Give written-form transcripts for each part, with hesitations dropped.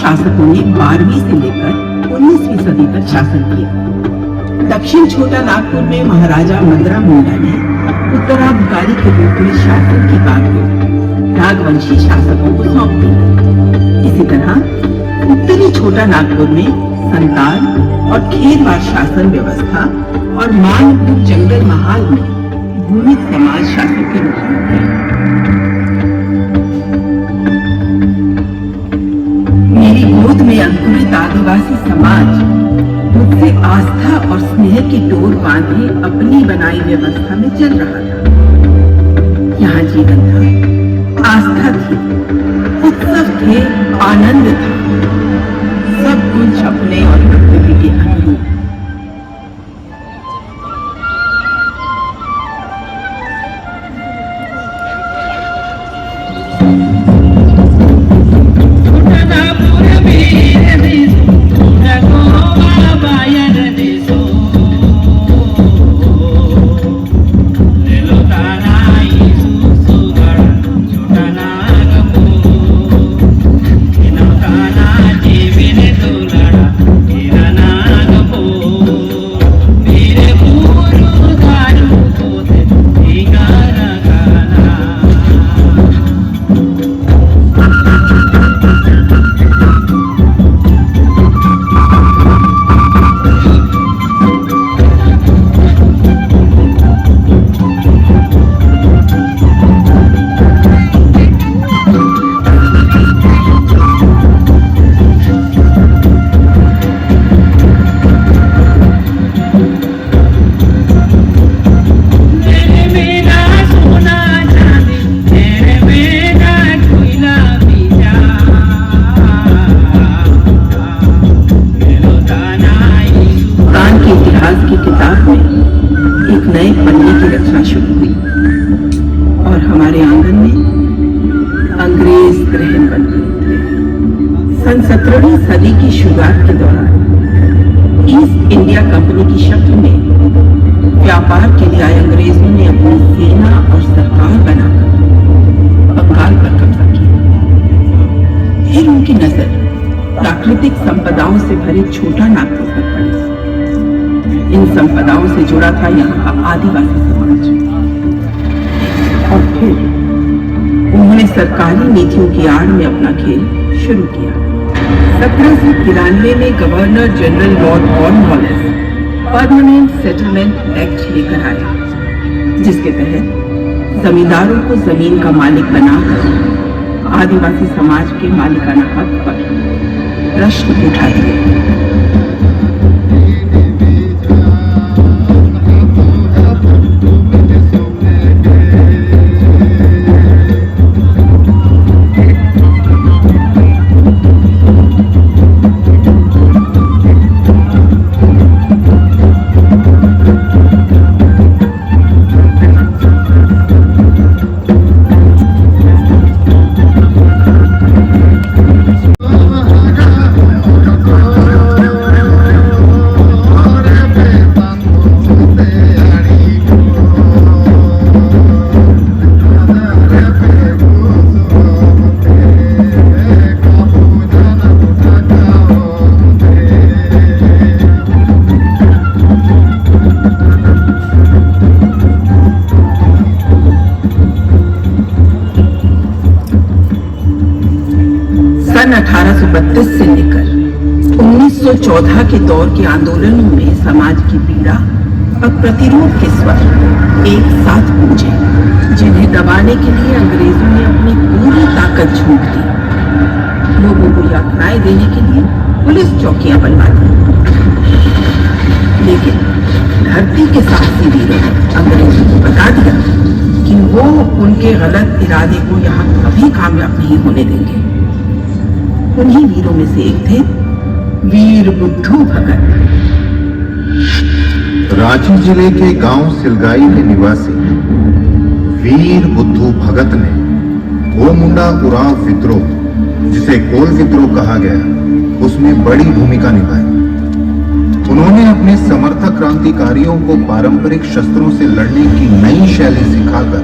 शासकों ने 12वीं से लेकर 19वीं सदी तक शासन किया। दक्षिण छोटा नागपुर में महाराजा मंदरा मुंडा ने उत्तराधिकारी के रूप में शासन की बागडोर नागवंशी शासकों को सौंप दी। इसी तरह उत्तरी छोटा नागपुर में संताल और खेरवार शासन व्यवस्था और मानपुर जंगल महाल में भूमि समाज शासन के रूप में थे। मेरी गोद में अंकुरित आदिवासी समाज मुझसे आस्था और स्नेह की डोर बांधे अपनी बनाई व्यवस्था में चल रहा था। यहाँ जीवन था, आस्था थी, उत्सव थे, आनंद था, सब कुछ अपने और प्रकृति के अनुरूप। की किताब में एक नए पन्ने की रचना शुरू हुई और हमारे आंगन में अंग्रेज ग्रहण बन गए थे। सन 17वीं सदी की शुरुआत के दौरान ईस्ट इंडिया कंपनी की शक्ल में व्यापार के लिए आए अंग्रेजों ने अपनी सेना और सरकार बनाकर बंगाल पर कब्जा किया। फिर उनकी नजर प्राकृतिक संपदाओं से भरे छोटा नागपुर पर पड़ी। इन संपदाओं से जुड़ा था यहाँ का आदिवासी समाज। और फिर उन्होंने सरकारी नीतियों की आड़ में अपना खेल शुरू किया। 1793 में governor general Lord Cornwallis permanent settlement act लेकर आया, जिसके तहत जमींदारों को जमीन का मालिक बनाकर आदिवासी समाज के मालिकाना हक पर प्रश्न उठा दिए। सन 1832 से लेकर 1914 के दौर के आंदोलनों में समाज की पीड़ा और प्रतिरोध के स्वर एक साथ गूंजे, जिन्हें दबाने के लिए अंग्रेजों ने अपनी पूरी ताकत झोंक दी। लोगों को यातनाएं देने के लिए पुलिस चौकियां बनवा दी। लेकिन धरती के साहसी वीरों ने अंग्रेजों को बता दिया कि वो उनके गलत इरादे को यहाँ कभी कामयाब नहीं होने देंगे। उन्हीं वीरों में से एक थे वीर बुद्धू भगत। रांची जिले के गांव सिलगाई के निवासी वीर बुद्धू भगत ने गोमुंडा उरांव विद्रोह, जिसे कोल विद्रोह कहा गया, उसमें बड़ी भूमिका निभाई। उन्होंने अपने समर्थक क्रांतिकारियों को पारंपरिक शस्त्रों से लड़ने की नई शैली सिखाकर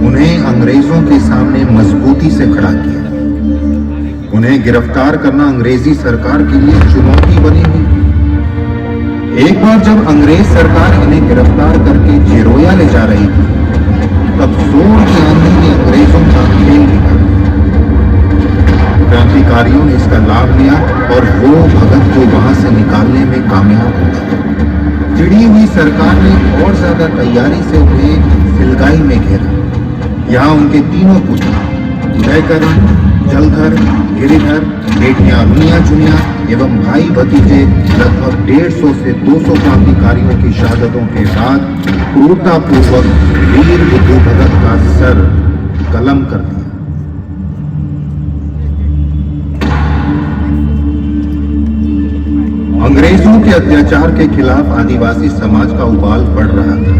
उन्हें अंग्रेजों के सामने मजबूती से खड़ा किया। उन्हें गिरफ्तार करना अंग्रेजी सरकार के लिए चुनौती बनी हुई थी। एक बार जब अंग्रेज सरकार इन्हें गिरफ्तार करके चिरोया ले जा रही थी, तब जोर की आंधी ने अंग्रेजों का खेल बिगाड़ दिया। क्रांतिकारियों ने इसका लाभ लिया और वो भगत को वहां से निकालने में कामयाब हुए। चिड़ी हुई सरकार ने और ज्यादा तैयारी से उन्हें सिलगाई में घेरा। यहाँ उनके तीनों पुत्र जयकरण, जलधर, गिरिधर, बेटियां रुनिया चुनिया एवं भाई भतीजे लगभग 150 से 200 क्रांतिकारियों की शहादतों के बाद क्रूरतापूर्वक वीर बुद्धू भगत का सर कलम कर दिया। अंग्रेजों के अत्याचार के खिलाफ आदिवासी समाज का उबाल बढ़ रहा था।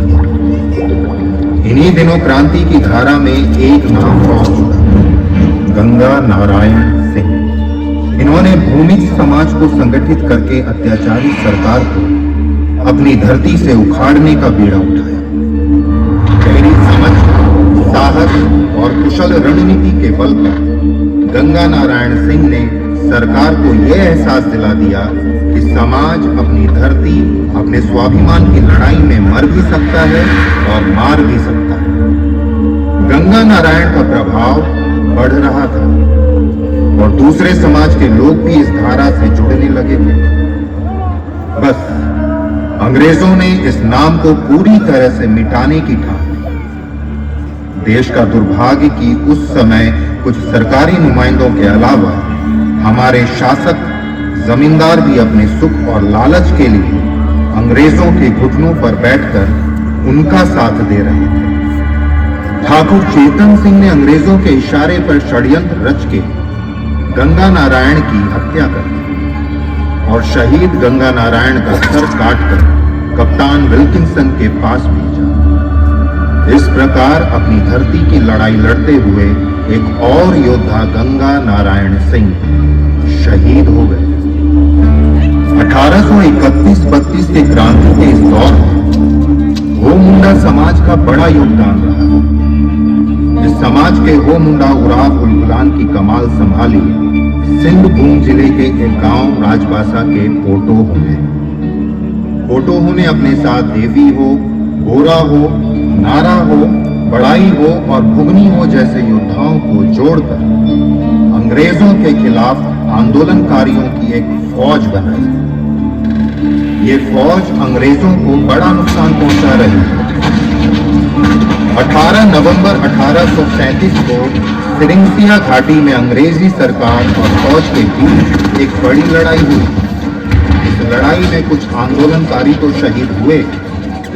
इन्हीं दिनों क्रांति की धारा में एक नाम और जुड़ा, गंगा नारायण सिंह। इन्होंने भूमिज समाज को संगठित करके अत्याचारी सरकार को अपनी धरती से उखाड़ने का बीड़ा उठाया। गहरी समझ, साहस और कुशल रणनीति के बल पर गंगा नारायण सिंह ने सरकार को यह एहसास दिला दिया कि समाज अपनी धरती, अपने स्वाभिमान की लड़ाई में मर भी सकता है और मार भी सकता है। गंगा नारायण का प्रभाव बढ़ रहा था और दूसरे समाज के लोग भी इस धारा से जुड़ने लगे थे। बस अंग्रेजों ने इस नाम को पूरी तरह से मिटाने की ठान ली। देश का दुर्भाग्य कि उस समय कुछ सरकारी नुमाइंदों के अलावा हमारे शासक जमींदार भी अपने सुख और लालच के लिए अंग्रेजों के घुटनों पर बैठकर उनका साथ दे रहे थे। ठाकुर चेतन सिंह ने अंग्रेजों के इशारे पर षड्यंत्र रच के गंगा नारायण की हत्या कर दी और शहीद गंगा नारायण का सर काटकर कप्तान विल्किंसन के पास भेजा। इस प्रकार अपनी धरती की लड़ाई लड़ते हुए एक और योद्धा गंगा नारायण सिंह शहीद हो गए। 1831-32 के क्रांति के इस दौर में हो मुंडा समाज का बड़ा योगदान रहा। इस समाज के हो मुंडा उराव उलगुलान की कमाल संभाली सिंहभूम जिले के एक गांव राजबासा के पोटोह में। पोटोह ने अपने साथ देवी हो, गोरा हो, नारा हो, बड़ाई हो और भुगनी हो जैसे योद्धाओं को जोड़कर अंग्रेजों के खिलाफ आंदोलनकारियों की एक फौज बनाई। ये फौज अंग्रेजों को बड़ा नुकसान पहुंचा रही है। 18 नवंबर 1837 को सिरिंसिया घाटी में अंग्रेजी सरकार और फौज के बीच एक बड़ी लड़ाई हुई। इस लड़ाई में कुछ आंदोलनकारी तो शहीद हुए,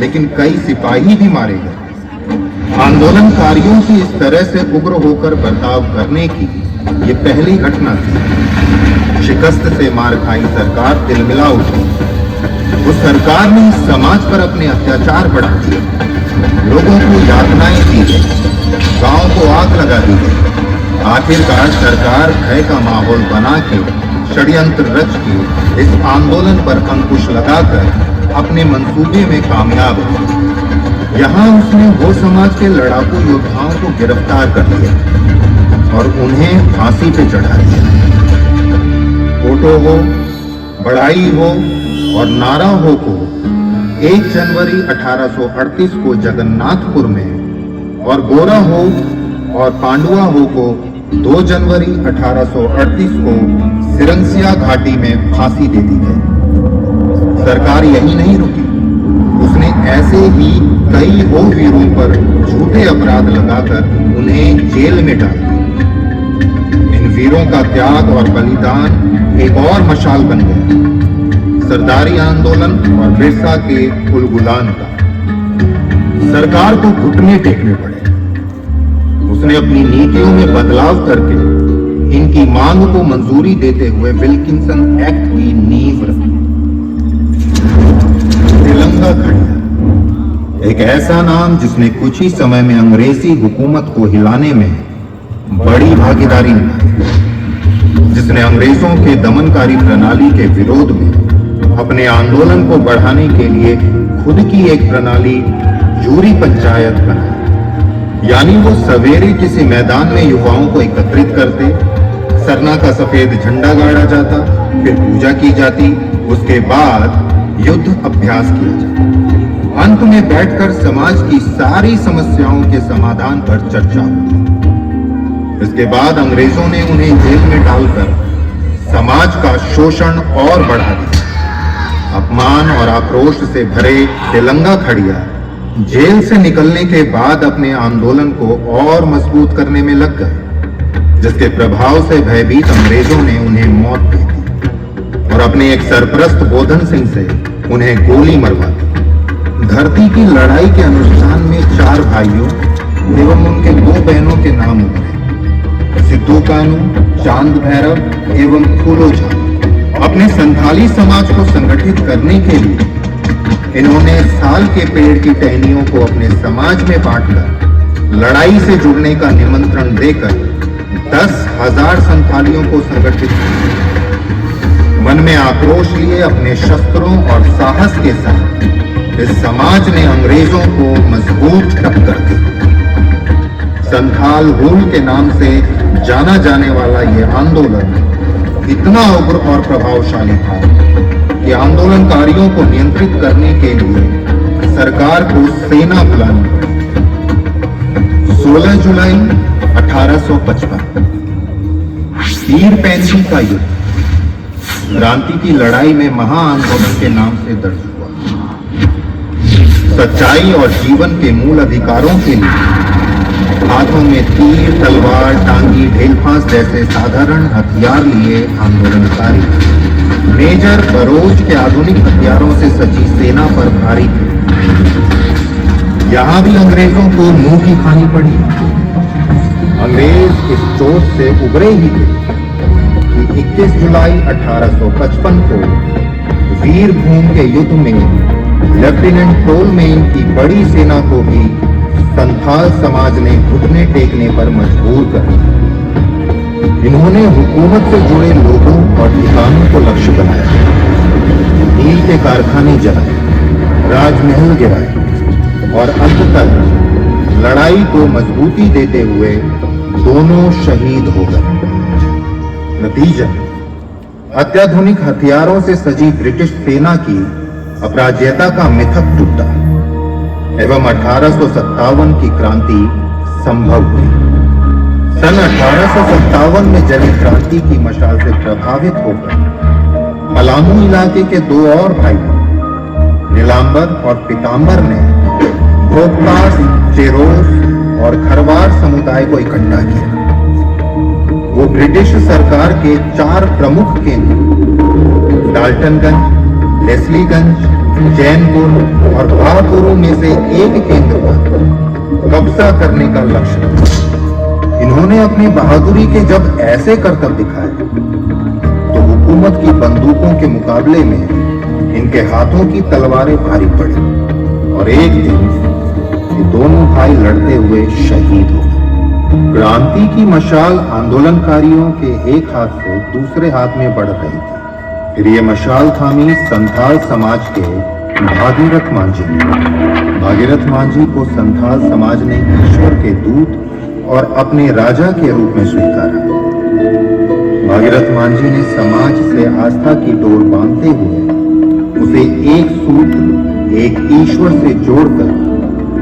लेकिन कई सिपाही भी मारे गए। आंदोलनकारियों की इस तरह से उग्र होकर बर्ताव करने की ये पहली घटना थी। शिकस्त से मार खाई सरकार तिलमिला उठी। उस सरकार ने समाज पर अपने अत्याचार बढ़ा दिए, लोगों को यातनाएं दी गई, गांव को आग लगा दी गई। आखिरकार सरकार भय का माहौल बना के षड्यंत्र रच के इस आंदोलन पर अंकुश लगाकर अपने मंसूबे में कामयाब हुई। यहाँ उसने वो समाज के लड़ाकू योद्धाओं को गिरफ्तार कर लिया और उन्हें फांसी पे चढ़ा दिया। फोटो हो, बढ़ाई हो और नारा हो को 1 जनवरी 1838 को जगन्नाथपुर में और गोरा हो और पांडुआ हो को 2 जनवरी 1838 को सिरंसिया घाटी में फांसी दे दी गई। सरकार यही नहीं रुकी, उसने ऐसे ही कई हो वीरों पर झूठे अपराध लगाकर उन्हें जेल में डाल दिया। इन वीरों का त्याग और बलिदान एक और मशाल बन गया, सरदारी आंदोलन और बिरसा के उलगुलान का। सरकार को घुटने टेकने पड़े। उसने अपनी नीतियों में बदलाव करके इनकी मांग को मंजूरी देते हुए विल्किंसन एक्ट की नींव रखी। तिलंगा खड़िया, एक ऐसा नाम जिसने कुछ ही समय में अंग्रेजी हुकूमत को हिलाने में बड़ी भागीदारी निभाई, जिसने अंग्रेजों के दमनकारी प्रणाली के विरोध में अपने आंदोलन को बढ़ाने के लिए खुद की एक प्रणाली जूरी पंचायत बनाई। यानी वो सवेरे किसी मैदान में युवाओं को एकत्रित करते, सरना का सफेद झंडा गाड़ा जाता, फिर पूजा की जाती, उसके बाद युद्ध अभ्यास किया जाता। अंत में बैठकर समाज की सारी समस्याओं के समाधान पर चर्चा होती। इसके बाद अंग्रेजों ने उन्हें जेल में डालकर समाज का शोषण और बढ़ा दिया। अपमान और आक्रोश से भरे तेलंगा खड़िया जेल से निकलने के बाद अपने आंदोलन को और मजबूत करने में लग गए, जिसके प्रभाव से भयभीत अंग्रेजों ने उन्हें मौत दे दी और अपने एक सरप्रस्त बोधन सिंह से उन्हें गोली मरवा दी। धरती की लड़ाई के अनुष्ठान में 4 भाइयों एवं उनके 2 बहनों के नाम उभरे, सिद्धू कानू, चांद भैरव एवं फूलो झा। अपने संथाली समाज को संगठित करने के लिए इन्होंने साल के पेड़ की टहनियों को अपने समाज में बांटकर लड़ाई से जुड़ने का निमंत्रण देकर 10,000 संथालियों को संगठित किया। मन में आक्रोश लिए अपने शस्त्रों और साहस के साथ इस समाज ने अंग्रेजों को मजबूत टक्कर दी। संथाल हुल के नाम से जाना जाने वाला यह आंदोलन इतना उग्र और प्रभावशाली था कि आंदोलनकारियों को नियंत्रित करने के लिए सरकार को सेना बुलानी पड़ी। 16 जुलाई 1855 तीर पैंती का युद्ध क्रांति की लड़ाई में महाआंदोलन के नाम से दर्ज हुआ। सच्चाई और जीवन के मूल अधिकारों के लिए हाथों में तीर, तलवार, टांगी, ढेलफांस जैसे साधारण हथियार लिए आंदोलनकारी मेजर बरोज के आधुनिक हथियारों से सजी सेना पर भारी थे। यहां भी अंग्रेजों को मुंह की खानी पड़ी। अंग्रेज इस चोट से उबरे ही थे कि 21 जुलाई 1855 को वीरभूम के युद्ध में लेफ्टिनेंट टोलमेन की बड़ी सेना को भी संथाल समाज ने घुटने टेकने पर मजबूर कर दिया। इन्होंने हुकूमत से जुड़े लोगों और ठिकानों को लक्ष्य बनाया, नील के कारखाने जलाए, राजमहल गिराए और अंततः लड़ाई को मजबूती देते हुए दोनों शहीद हो गए। नतीजा, अत्याधुनिक हथियारों से सजी ब्रिटिश सेना की अपराजेयता का मिथक टूटा एवं 1857 की क्रांति संभव हुई। सन 1857 में जली क्रांति की मशाल से प्रभावित होकर पलामू इलाके के 2 और भाई नीलांबर और पीतांबर ने भोगपास, चेरोस और खरवार समुदाय को इकट्ठा किया। वो ब्रिटिश सरकार के 4 प्रमुख केंद्र डाल्टनगंज, लेस्लीगंज, जैनपुर और भापुरू में से एक केंद्र पर कब्जा करने का लक्ष्य। इन्होंने अपनी बहादुरी के जब ऐसे करतब दिखाए तो हुकूमत की बंदूकों के मुकाबले में इनके हाथों की तलवारें भारी पड़ी और एक दिन ये दोनों भाई लड़ते हुए शहीद हो गए। क्रांति की मशाल आंदोलनकारियों के एक हाथ से दूसरे हाथ में बढ़ रही थी। फिर ये मशाल थामी संथाल समाज के भागीरथ मांझी ने। भागीरथ मांझी को संथाल समाज ने ईश्वर के दूत और अपने राजा के रूप में स्वीकारा। भागीरथ मांझी ने समाज से आस्था की डोर बांधते हुए उसे एक सूत्र, एक ईश्वर से जोड़कर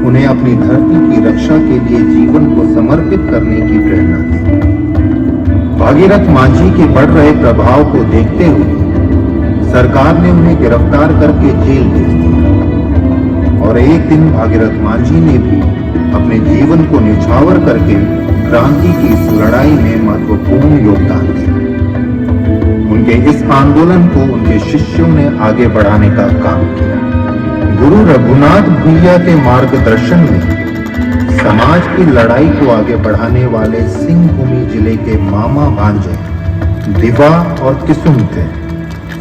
उन्हें अपनी धरती की रक्षा के लिए जीवन को समर्पित करने की प्रेरणा दी। भागीरथ मांझी के बढ़ रहे प्रभाव को देखते हुए सरकार ने उन्हें गिरफ्तार करके जेल भेज दिया और एक दिन भागीरथ मांझी ने भी अपने जीवन को न्यौछावर करके क्रांति की इस लड़ाई में महत्वपूर्ण योगदान दिया। उनके इस आंदोलन को उनके शिष्यों ने आगे बढ़ाने का काम किया। गुरु रघुनाथ भूइया के मार्गदर्शन में समाज की लड़ाई को आगे बढ़ाने वाले सिंहभूमि जिले के मामा भांजे दिवा और किसुम थे।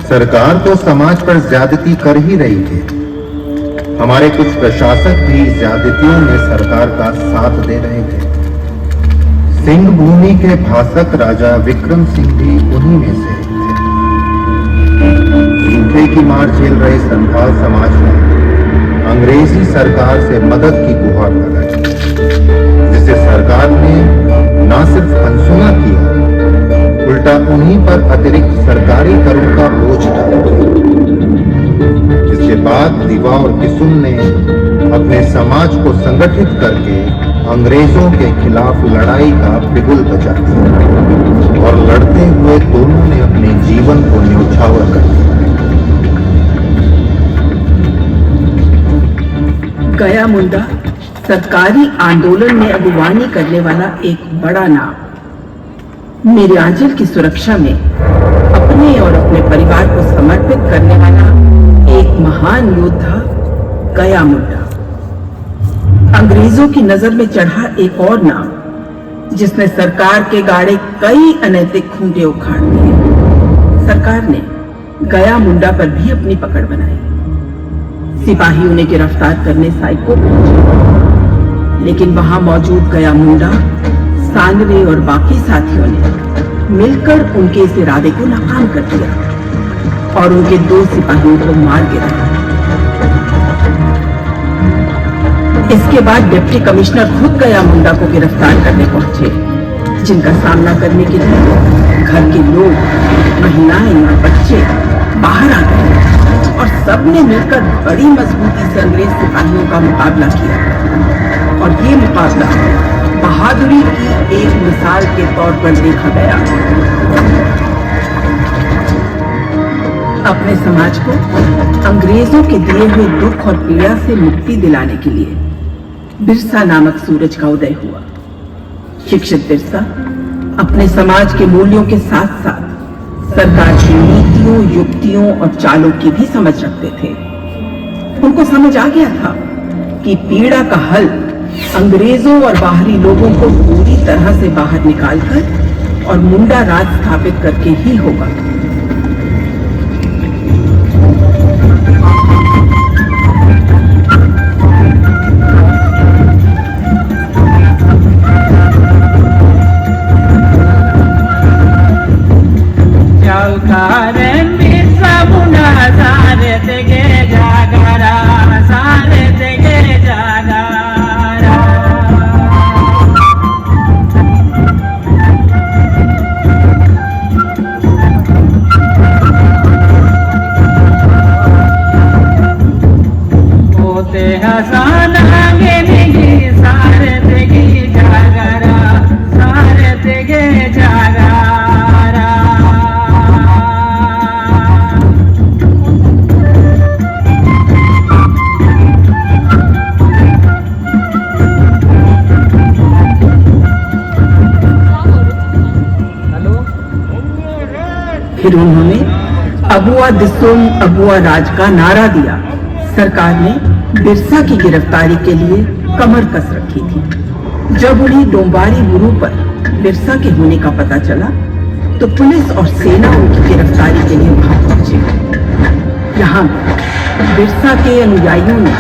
सरकार तो समाज पर ज्यादती कर ही रही थी। हमारे कुछ प्रशासक भी ज्यादतियों में सरकार का साथ दे रहे थे। सिंह भूमि के भाषक राजा विक्रम सिंह भी उन्हीं में से थे। सूखे की मार झेल रहे संथाल समाज ने अंग्रेजी सरकार से मदद की गुहार लगाई, जिसे सरकार ने न सिर्फ अनसुना किया उल्टा उन्हीं पर अतिरिक्त सरकारी करों का बोझ डाला, जिसके बाद दिवा और किसुन ने अपने समाज को संगठित करके अंग्रेजों के खिलाफ लड़ाई का बिगुल बजा दिया और लड़ते हुए दोनों ने अपने जीवन को न्यौछावर कर दिया। गया मुंडा सरकारी आंदोलन में अगुवानी करने वाला एक बड़ा नाम, मिर्जाचल की सुरक्षा में अपने और अपने परिवार को समर्पित करने वाला एक महान योद्धा गया मुंडा। अंग्रेजों की नजर में चढ़ा एक और नाम, जिसने सरकार के गाड़े कई अनैतिक खूंटे उखाड़ दिए। सरकार ने गया मुंडा पर भी अपनी पकड़ बनाई। सिपाही उन्हें गिरफ्तार करने साइको पहुंचे, लेकिन वहां मौजूद गया मुंडा, सांगरे और बाकी साथियों ने मिलकर उनके इस इरादे को नाकाम कर दिया और उनके 2 सिपाहियों को मार गिराया। इसके बाद डिप्टी कमिश्नर खुद गया मुंडा को गिरफ्तार करने पहुंचे, जिनका सामना करने के लिए घर के लोग, महिलाएं और बच्चे बाहर आ गए और सबने मिलकर बड़ी मजबूती से अंग्रेज सिपाहियों का मुकाबला किया। और ये मुकाबला बहादुरी की एक मिसाल के तौर पर देखा गया। अपने समाज को अंग्रेजों के दिए हुए दुख और पीड़ा से मुक्ति दिलाने के लिए बिरसा नामक सूरज का उदय हुआ। शिक्षित बिरसा अपने समाज के मूल्यों के साथ साथ सरकार की नीतियों, युक्तियों और चालों की भी समझ रखते थे। उनको समझ आ गया था कि पीड़ा का हल अंग्रेजों और बाहरी लोगों को पूरी तरह से बाहर निकालकर और मुंडा राज स्थापित करके ही होगा। फिर उन्होंने अबुआ दिसोम अबुआ राज का नारा दिया। सरकार ने बिरसा की गिरफ्तारी के लिए कमर कस रखी थी। जब उन्हें डोंबारी गुरु पर बिरसा के होने का पता चला तो पुलिस और सेना उनकी गिरफ्तारी के लिए वहां पहुंचे। यहाँ बिरसा के अनुयायियों ने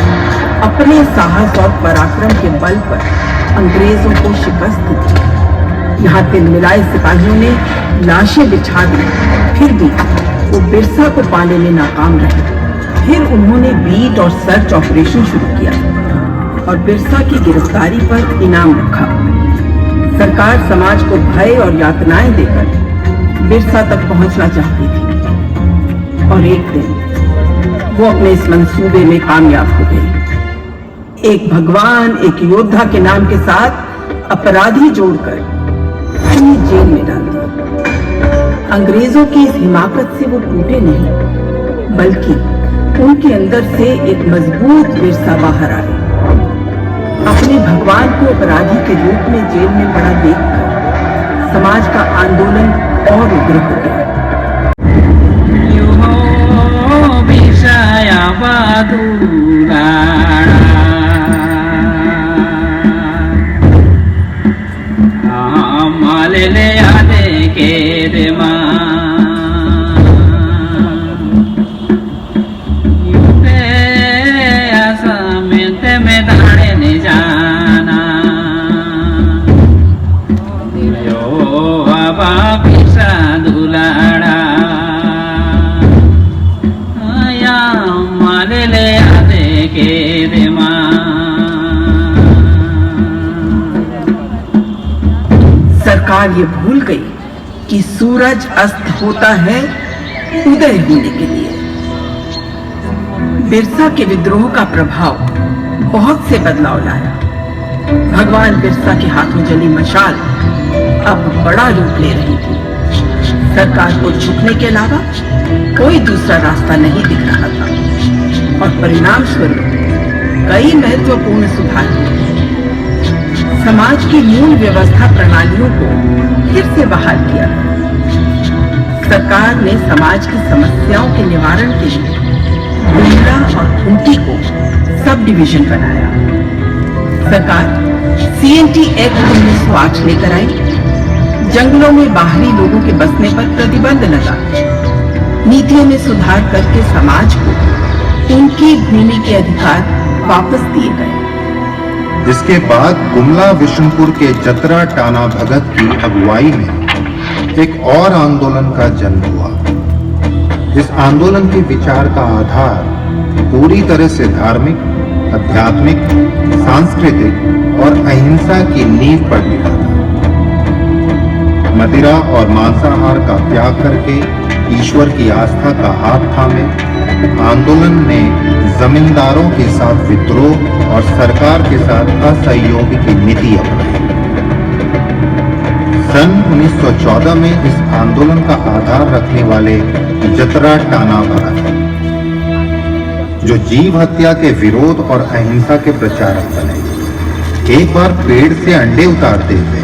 अपने साहस और पराक्रम के बल पर अंग्रेजों को शिकस्त दी। यहाँ तिलमिलाए सिपाहियों ने लाशें बिछा दी, फिर भी वो बिरसा को पाने में नाकाम रहे। फिर उन्होंने बीट और सर्च ऑपरेशन शुरू किया और बिरसा की गिरफ्तारी पर इनाम रखा। सरकार समाज को भय और यातनाएं देकर बिरसा तक पहुंचना चाहती थी और एक दिन वो अपने इस मंसूबे में कामयाब हो गई। एक भगवान, एक योद्धा के नाम के साथ अपराधी जोड़कर उन्हें जेल में डाल दिया। अंग्रेजों की इस हिमाकत से वो टूटे नहीं, बल्कि उनके अंदर से एक मजबूत बिरसा बाहर आए। अपने भगवान को अपराधी के रूप में जेल में पड़ा देखकर समाज का आंदोलन और उग्र हो गया। सरकार ये भूल गई कि सूरज अस्त होता है उदय होने के लिए। बिरसा के विद्रोह का प्रभाव बहुत से बदलाव लाया। भगवान बिरसा के हाथों जली मशाल अब बड़ा रूप ले रही थी। सरकार को झुकने के अलावा कोई दूसरा रास्ता नहीं दिख रहा था और परिणाम स्वरूप कई महत्वपूर्ण सुधार हुए। समाज की मूल व्यवस्था प्रणालियों को फिर से बहाल किया गया। सरकार ने समाज की समस्याओं के निवारण के लिए गुमला और खूंटी को सब डिवीजन बनाया। सरकार CNT एक्ट 1908 लेकर आई। जंगलों में बाहरी लोगों के बसने पर प्रतिबंध लगा। नीतियों में सुधार करके समाज को उनकी भूमि के अधिकार वापस दिए गए। इसके बाद गुमला विष्णुपुर के जतरा टाना भगत की अगुवाई में एक और आंदोलन का जन्म हुआ। इस आंदोलन के विचार का आधार पूरी तरह से धार्मिक, आध्यात्मिक, सांस्कृतिक और अहिंसा की नींव पर टिका था। मदिरा और मांसाहार का त्याग करके ईश्वर की आस्था का हाथ थामे आंदोलन ने जमींदारों के साथ विद्रोह और सरकार के साथ असहयोग की नीति अपनाई। सन 1914 में इस आंदोलन का आधार रखने वाले जतरा टाना भगत, जो जीव हत्या के विरोध और अहिंसा के प्रचारक बने, एक बार पेड़ से अंडे उतारते हुए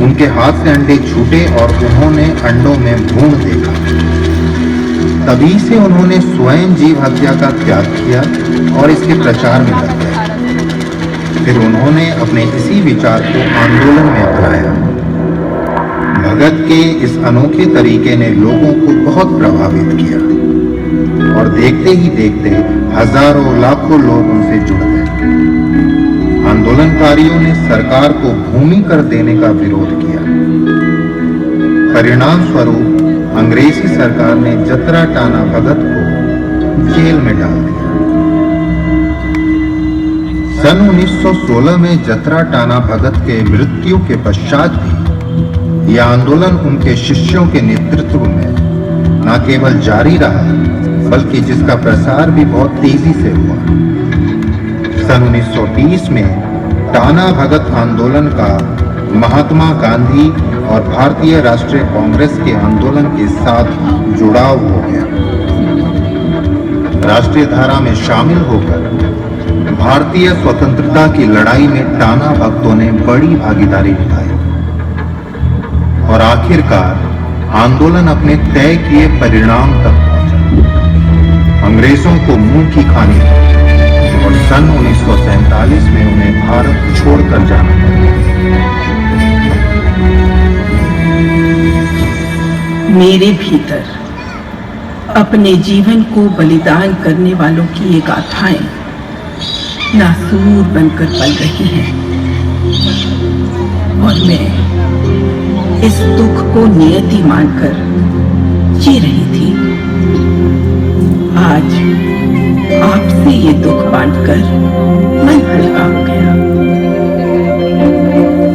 उनके हाथ से अंडे छूटे और उन्होंने अंडों में भ्रूण देखा। तभी से उन्होंने स्वयं जीव हत्या का त्याग किया और इसके प्रचार में लग गए। फिर उन्होंने अपने इसी विचार को आंदोलन में अपनाया। भगत के इस अनोखे तरीके ने लोगों को बहुत प्रभावित किया और देखते ही देखते हजारों लाखों लोग उनसे जुड़ गए। आंदोलनकारियों ने सरकार को भूमि कर देने का विरोध किया। परिणाम स्वरूप अंग्रेजी सरकार ने जतरा टाना भगत को जेल में डाल दिया। सन 1916 में जतरा टाना भगत के मृत्यु के पश्चात भी यह आंदोलन उनके शिष्यों के नेतृत्व में न केवल जारी रहा, बल्कि जिसका प्रसार भी बहुत तेजी से हुआ। सन 1930 में टाना भगत आंदोलन का महात्मा गांधी और भारतीय राष्ट्रीय कांग्रेस के आंदोलन के साथ जुड़ाव हो गया। राष्ट्रीय धारा में शामिल होकर भारतीय स्वतंत्रता की लड़ाई में टाना भक्तों ने बड़ी भागीदारी निभाई और आखिरकार आंदोलन अपने तय किए परिणाम तक पहुंचा। अंग्रेजों को मुंह की खानी और सन 1947 में उन्हें भारत छोड़कर जाना पड़ा। मेरे भीतर अपने जीवन को बलिदान करने वालों की ये गाथाएं नासूर बनकर पल रही हैं और मैं इस दुख को नियति मानकर जी रही थी। आज आपसे ये दुख बांटकर मन हल्का हो गया।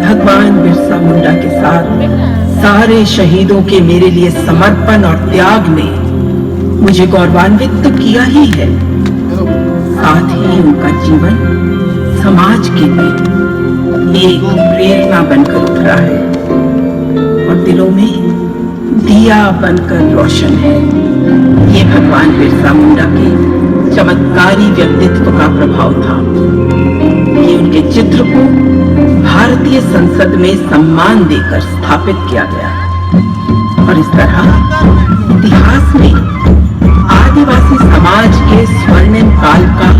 भगवान बिरसा मुंडा के साथ सारे शहीदों के मेरे लिए समर्पण और त्याग ने मुझे गौरवान्वित तो किया ही है, साथ ही उनका जीवन समाज के लिए एक प्रेरणा बनकर उभरा है और दिलों में दिया बनकर रोशन है। ये भगवान बिरसा मुंडा के चमत्कारी व्यक्तित्व का प्रभाव था। ये उनके चित्र को भारतीय संसद में सम्मान देकर स्थापित किया गया और इस तरह इतिहास में आदिवासी समाज के स्वर्णिम काल का